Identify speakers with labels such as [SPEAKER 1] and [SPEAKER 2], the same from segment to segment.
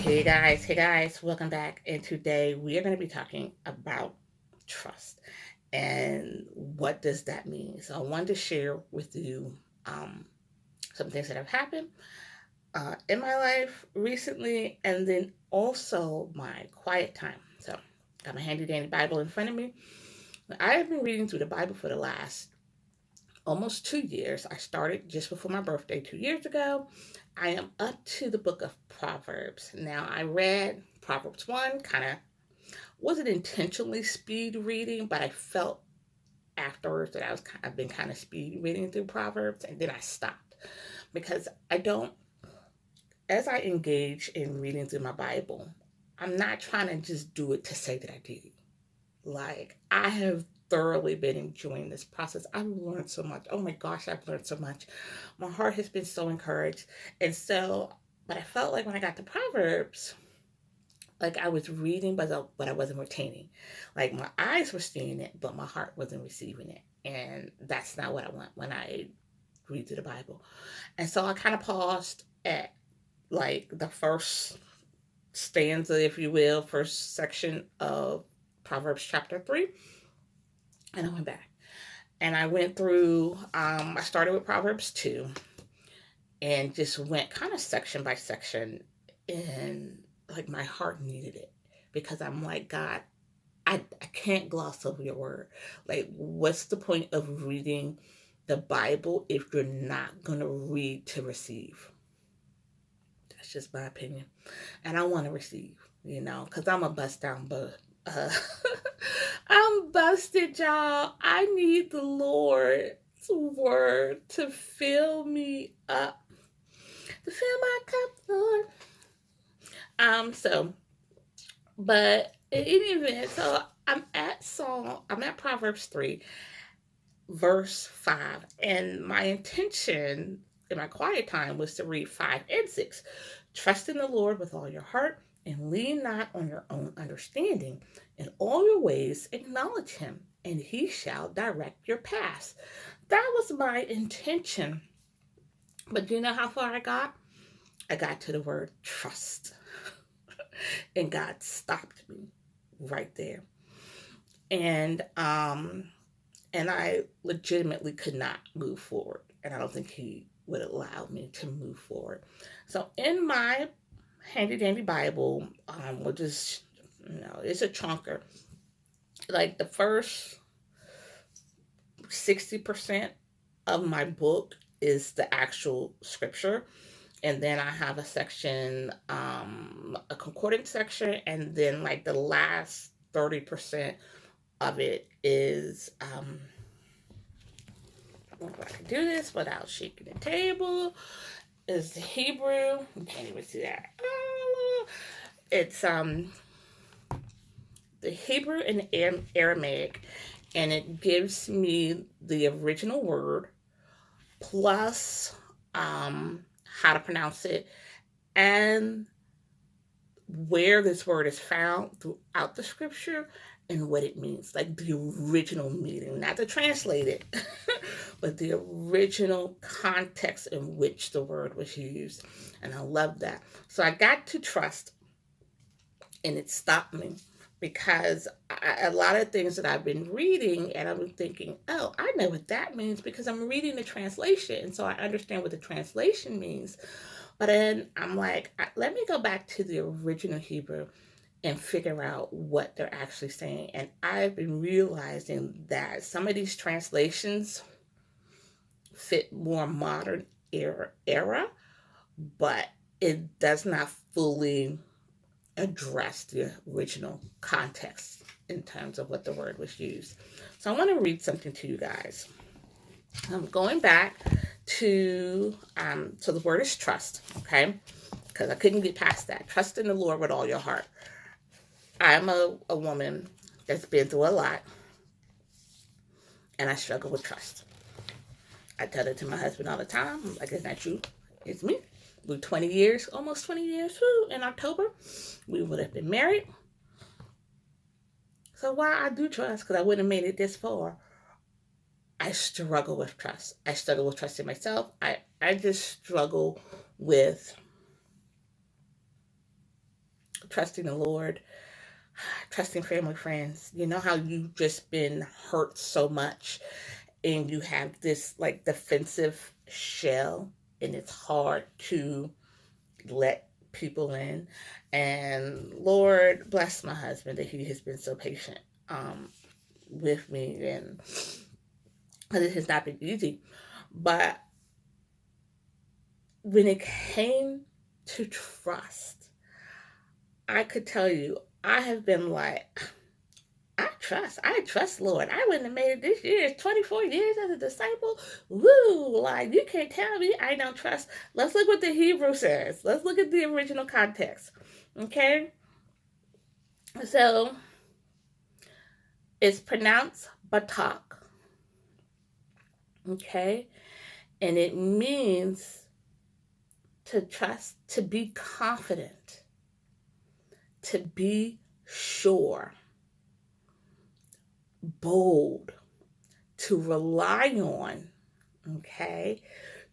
[SPEAKER 1] Hey guys, welcome back. And today we are going to be talking about trust and what does that mean. So I wanted to share with you some things that have happened in my life recently, and then also my quiet time. So got my handy dandy Bible in front of me. I have been reading through the Bible for the last almost 2 years. I started just before my birthday 2 years ago. I am up to the book of Proverbs. Now, I read Proverbs 1, kind of wasn't intentionally speed reading, but I felt afterwards that I've been kind of speed reading through Proverbs, and then I stopped because I don't, as I engage in reading through my Bible, I'm not trying to just do it to say that I did. Like, I have thoroughly been enjoying this process. I've learned so much. Oh my gosh, I've learned so much. My heart has been so encouraged. And so, but I felt like when I got to Proverbs, like I was reading, but I wasn't retaining. Like my eyes were seeing it, but my heart wasn't receiving it. And that's not what I want when I read through the Bible. And so I kind of paused at like the first stanza, if you will, first section of Proverbs chapter 3. And I went back. And I went through, I started with Proverbs 2 and just went kind of section by section. And like my heart needed it because I'm like, God, I can't gloss over your word. Like, what's the point of reading the Bible if you're not going to read to receive? That's just my opinion. And I want to receive, because I'm a bust down but uh, I'm busted, y'all. I need the Lord's word to fill me up, to fill my cup, Lord. So, but in any event, so I'm at Proverbs 3, verse 5, and my intention in my quiet time was to read 5 and 6. Trust in the Lord with all your heart and lean not on your own understanding. In all your ways acknowledge him, and he shall direct your paths. That was my intention. But do you know how far I got? I got to the word trust. And God stopped me right there. And I legitimately could not move forward. And I don't think he would allow me to move forward. So in my handy dandy Bible, which is, it's a chunker. Like the first 60% of my book is the actual scripture. And then I have a section, a concordance section, and then like the last 30% of it is, I don't know if I can do this without shaking the table, is the Hebrew. You can't even see that. It's the Hebrew and Aramaic, and it gives me the original word plus how to pronounce it and where this word is found throughout the scripture and what it means, like the original meaning, not the translated, but the original context in which the word was used. And I love that. So I got to trust, and it stopped me because a lot of things that I've been reading, and I'm thinking, oh, I know what that means because I'm reading the translation. And so I understand what the translation means. But then I'm like, let me go back to the original Hebrew and figure out what they're actually saying. And I've been realizing that some of these translations fit more modern era, but it does not fully address the original context in terms of what the word was used. So I want to read something to you guys. I'm going back to so the word is trust, okay? Because I couldn't get past that. Trust in the Lord with all your heart. I'm a woman that's been through a lot, and I struggle with trust. I tell it to my husband all the time. I'm like, it's not you, it's me. We're 20 years, almost 20 years, in October. We would have been married. So why I do trust, because I wouldn't have made it this far. I struggle with trust. I struggle with trusting myself. I just struggle with trusting the Lord, trusting family, friends. You know how you've just been hurt so much and you have this like defensive shell and it's hard to let people in. And Lord bless my husband that he has been so patient with me, and it has not been easy. But when it came to trust, I could tell you, I have been like, I trust Lord. I wouldn't have made it this year. It's 24 years as a disciple. Woo! Like, you can't tell me I don't trust. Let's look what the Hebrew says. Let's look at the original context. Okay? So, it's pronounced batak. Okay? And it means to trust, to be confident, to be sure, bold, to rely on, okay,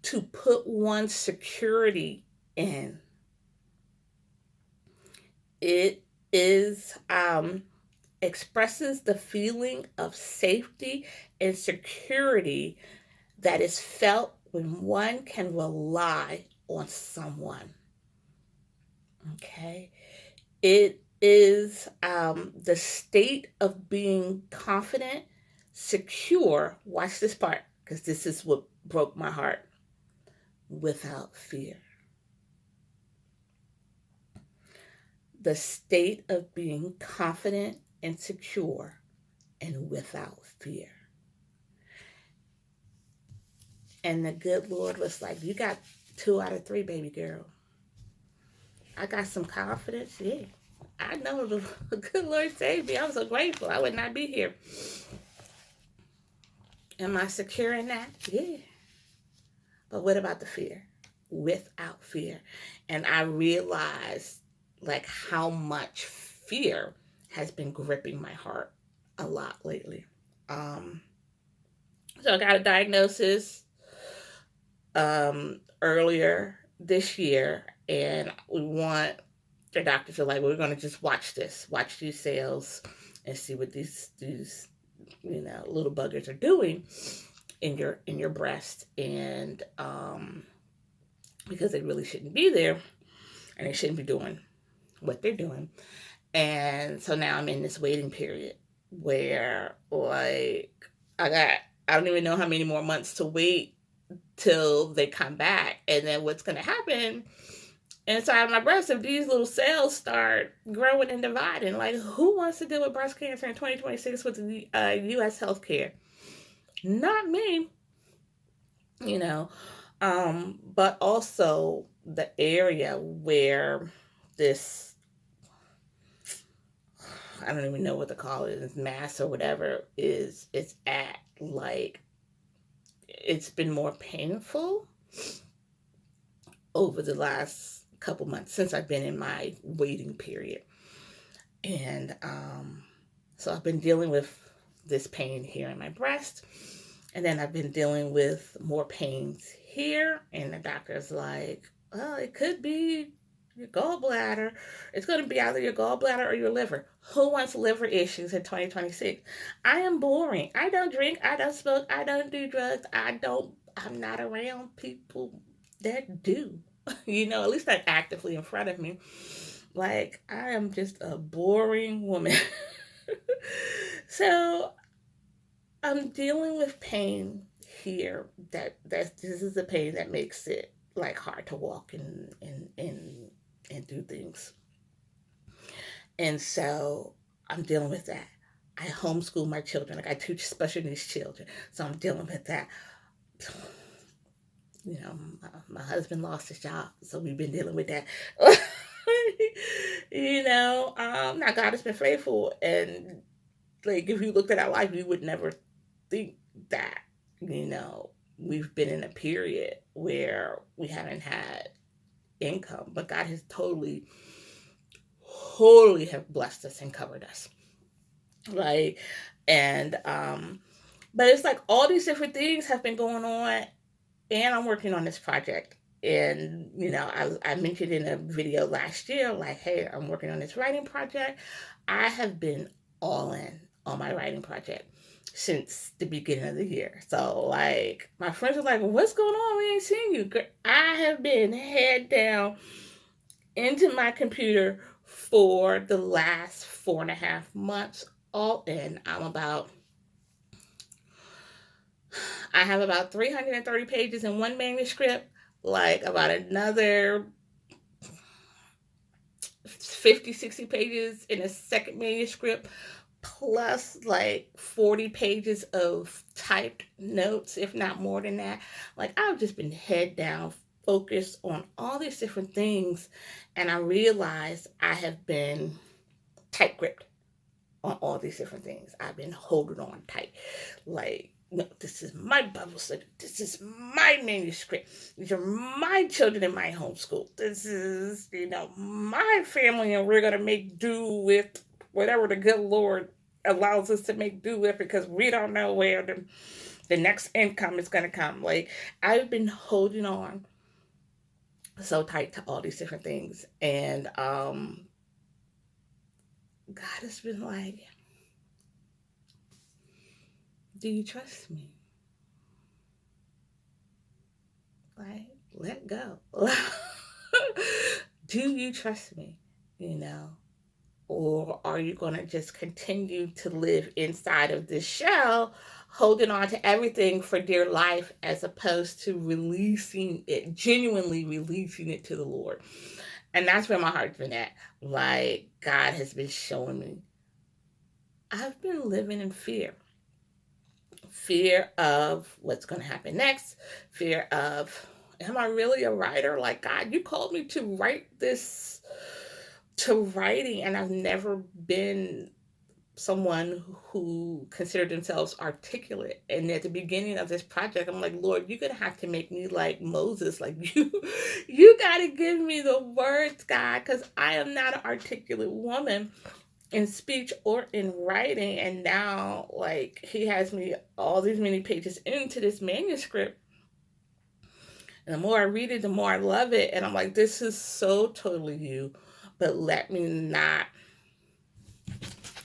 [SPEAKER 1] to put one's security in. It is expresses the feeling of safety and security that is felt when one can rely on someone. Okay, it is the state of being confident, secure. Watch this part, because this is what broke my heart. Without fear. The state of being confident and secure and without fear. And the good Lord was like, you got 2 out of 3, baby girl. I got some confidence. Yeah. I know the good Lord saved me. I'm so grateful. I would not be here. Am I secure in that? Yeah. But what about the fear? Without fear. And I realized like how much fear has been gripping my heart a lot lately. So I got a diagnosis earlier this year, and the doctors are like, we're going to just watch these cells and see what these little buggers are doing in your breast, and because they really shouldn't be there, and they shouldn't be doing what they're doing. And so now I'm in this waiting period where like I don't even know how many more months to wait till they come back. And then what's going to happen inside my breast if these little cells start growing and dividing? Like, who wants to deal with breast cancer in 2026 with the U.S. healthcare? Not me, but also the area where this, I don't even know what to call it, this mass or whatever it's at. Like, it's been more painful over the last couple months since I've been in my waiting period. And so I've been dealing with this pain here in my breast. And then I've been dealing with more pains here. And the doctor's like, well, it could be your gallbladder. It's going to be either your gallbladder or your liver. Who wants liver issues in 2026? I am boring. I don't drink. I don't smoke. I don't do drugs. I'm not around people that do. At least not actively in front of me. Like, I am just a boring woman. So I'm dealing with pain here. This is the pain that makes it like hard to walk and do things. And so I'm dealing with that. I homeschool my children. Like, I teach special needs children. So I'm dealing with that. My husband lost his job, so we've been dealing with that. Now God has been faithful, and like, if you looked at our life, you would never think that, we've been in a period where we haven't had income, but God has totally have blessed us and covered us. Like, and but it's like all these different things have been going on, and I'm working on this project, And, I mentioned in a video last year, like, hey, I'm working on this writing project. I have been all in on my writing project since the beginning of the year. So, like, my friends are like, what's going on? We ain't seen you. I have been head down into my computer for the last 4.5 months, all in. I have about 330 pages in one manuscript, like about another 50, 60 pages in a second manuscript, plus like 40 pages of typed notes, if not more than that. Like, I've just been head down, focused on all these different things. And I realized I have been tight gripped on all these different things. I've been holding on tight. Like, no, this is my Bible study. This is my manuscript. These are my children in my homeschool. This is, my family, and we're going to make do with whatever the good Lord allows us to make do with, because we don't know where the next income is going to come. Like, I've been holding on so tight to all these different things. And God has been like, do you trust me? Like, let go. Do you trust me? Or are you going to just continue to live inside of this shell, holding on to everything for dear life, as opposed to releasing it, genuinely releasing it to the Lord? And that's where my heart's been at. Like, God has been showing me, I've been living in fear. Fear of what's going to happen next. Fear of, am I really a writer? Like, God, you called me to writing, and I've never been someone who considered themselves articulate. And at the beginning of this project, I'm like, Lord, you're gonna have to make me like Moses. Like, you gotta give me the words, God, because I am not an articulate woman in speech or in writing. And now, like, he has me all these many pages into this manuscript, and the more I read it, the more I love it. And I'm like, this is so totally you, but let me not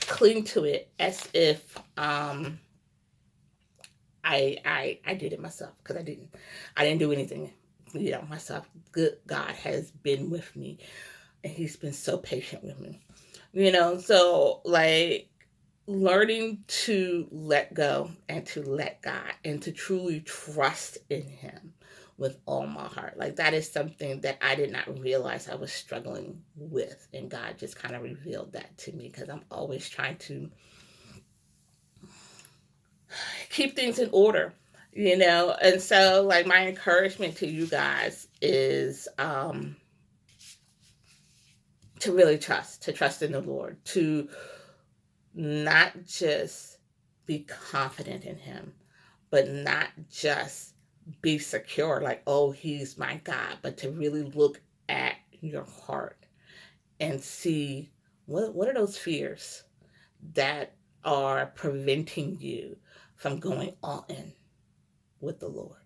[SPEAKER 1] cling to it as if I did it myself, because I didn't do anything myself. Good God has been with me, and he's been so patient with me. So, like, learning to let go and to let God and to truly trust in him with all my heart. Like, that is something that I did not realize I was struggling with. And God just kind of revealed that to me, because I'm always trying to keep things in order, And so, like, my encouragement to you guys is to really to trust in the Lord, to not just be confident in him, but not just be secure, like, oh, he's my God, but to really look at your heart and see what are those fears that are preventing you from going all in with the Lord.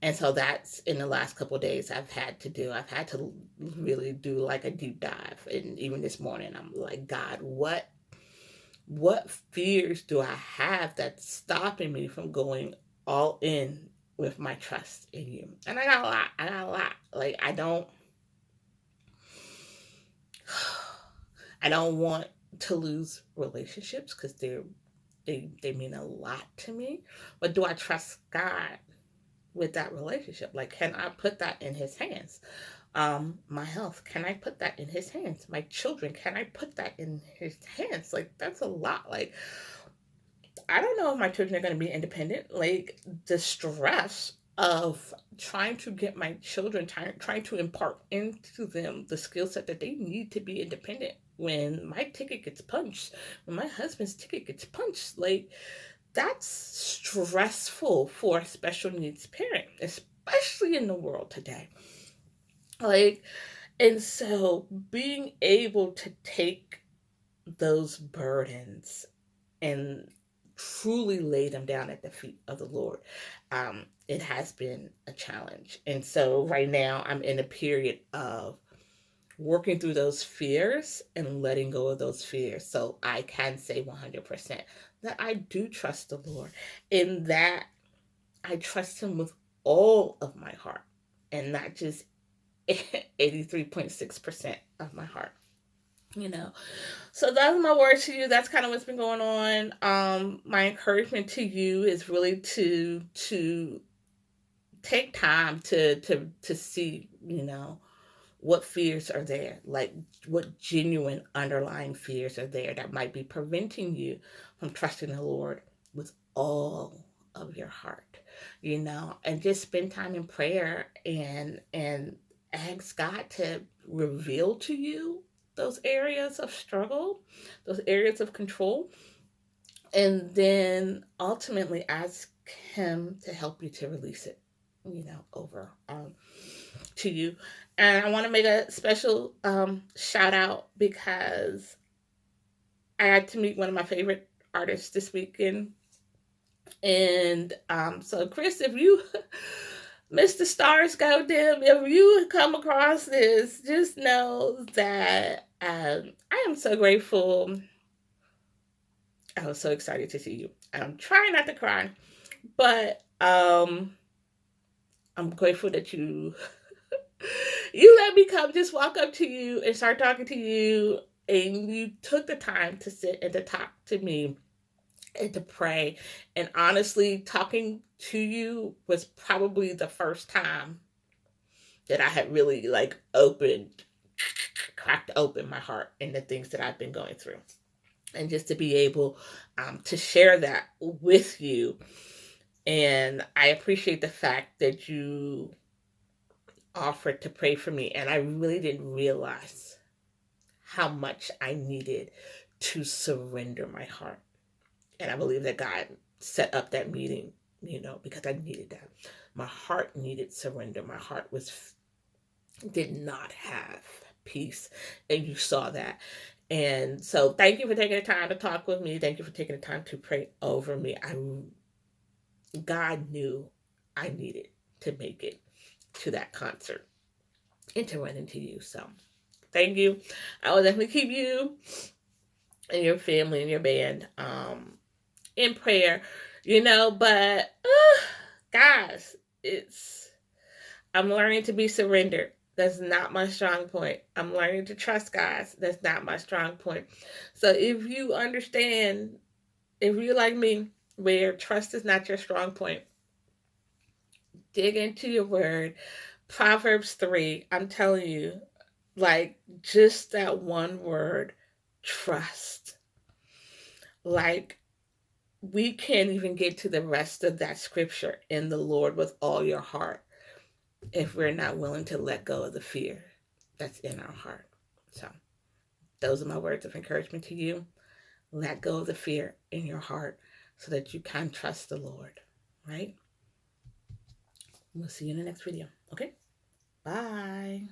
[SPEAKER 1] And so that's, in the last couple of days, I've had to really do like a deep dive. And even this morning, I'm like, God, what fears do I have that's stopping me from going all in with my trust in you? And I got a lot. Like, I don't want to lose relationships, because they mean a lot to me. But do I trust God with that relationship? Like, can I put that in his hands? My health, can I put that in his hands? My children, can I put that in his hands? Like, that's a lot. Like, I don't know if my children are going to be independent. Like, the stress of trying to get my children, trying to impart into them the skill set that they need to be independent when my ticket gets punched, when my husband's ticket gets punched. Like, that's stressful for a special needs parent, especially in the world today. Like, and so being able to take those burdens and truly lay them down at the feet of the Lord. It has been a challenge. And so right now I'm in a period of working through those fears and letting go of those fears. So I can say 100% that I do trust the Lord, in that I trust Him with all of my heart and not just 83.6% of my heart. You know, so that's my word to you. That's kind of what's been going on. My encouragement to you is really to take time to see, what fears are there, like what genuine underlying fears are there that might be preventing you from trusting the Lord with all of your heart, and just spend time in prayer and ask God to reveal to you those areas of struggle, those areas of control, and then ultimately ask Him to help you to release it, over to you. And I want to make a special shout out because I had to meet one of my favorite artists this weekend. And so, Chris, if you, Mr. Stars Go Dim, if you come across this, just know that I am so grateful. I was so excited to see you. I'm trying not to cry, but I'm grateful that you let me come just walk up to you and start talking to you, and you took the time to sit and to talk to me and to pray. And honestly, talking to you was probably the first time that I had really cracked open my heart and the things that I've been going through. And just to be able to share that with you. And I appreciate the fact that you offered to pray for me. And I really didn't realize how much I needed to surrender my heart. And I believe that God set up that meeting, because I needed that. My heart needed surrender. My heart did not have peace. And you saw that. And so thank you for taking the time to talk with me. Thank you for taking the time to pray over me. God knew I needed to make it to that concert and to run into you. So thank you. I will definitely keep you and your family and your band in prayer, but guys, I'm learning to be surrendered. That's not my strong point. I'm learning to trust guys. That's not my strong point. So if you understand, if you're like me, where trust is not your strong point, dig into your word. Proverbs 3, I'm telling you, just that one word, trust. We can't even get to the rest of that scripture, in the Lord with all your heart, if we're not willing to let go of the fear that's in our heart. So those are my words of encouragement to you. Let go of the fear in your heart so that you can trust the Lord, right? We'll see you in the next video. Okay? Bye.